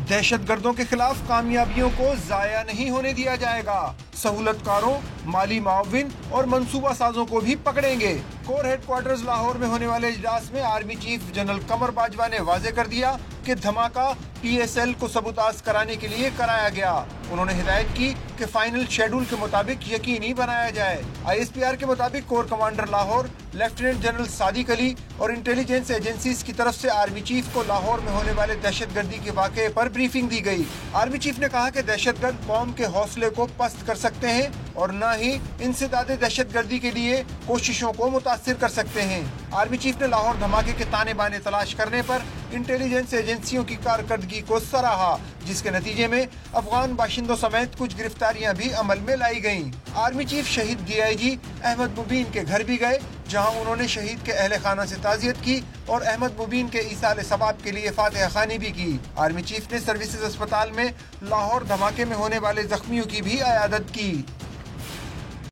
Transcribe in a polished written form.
दहशतगर्दों के खिलाफ कामयाबियों को जाया नहीं होने दिया जाएगा। सहूलतकारों, माली मुआविन और मंसूबा साजों को भी पकड़ेंगे। कोर हेडक्वार्टर्स लाहौर में होने वाले इजलास में आर्मी चीफ जनरल कमर बाजवा ने वाजे कर दिया कि धमाका PSL को सबूताज कराने के लिए कराया गया। उन्होंने हिदायत की कि फाइनल शेड्यूल के मुताबिक यकीनी बनाया जाए। ISPR के मुताबिक core commander Lahore lieutenant general Sadiq Ali और इंटेलिजेंस एजेंसीज की तरफ से आर्मी चीफ को लाहौर में होने वाले दहशतगर्दी के वाक़े पर ब्रीफिंग दी गई। आर्मी चीफ ने कहा कि दहशतगर्द कौम के हौसले को पस्त कर सकते हैं और न ही इंसदादे दहशतगर्दी के लिए कोशिशों को मुतासिर कर सकते हैं। आर्मी चीफ ने लाहौर धमाके के ताने बाने तलाश करने पर इंटेलिजेंस एजेंसियों की कारकर्दगी को सराहा, जिसके नतीजे में अफगान बाशिंदों समेत कुछ गिरफ्तारियां भी अमल में लाई गईं। आर्मी चीफ शहीद DIG अहमद मुबीन के घर भी गए, जहां उन्होंने शहीद के अहले खाना से ताज़ियत की और अहमद मुबीन के ईसाल सवाब के लिए फातिहा खानी भी की। आर्मी चीफ ने सर्विसेज अस्पताल में लाहौर धमाके में होने वाले जख्मियों की भी अयादत की।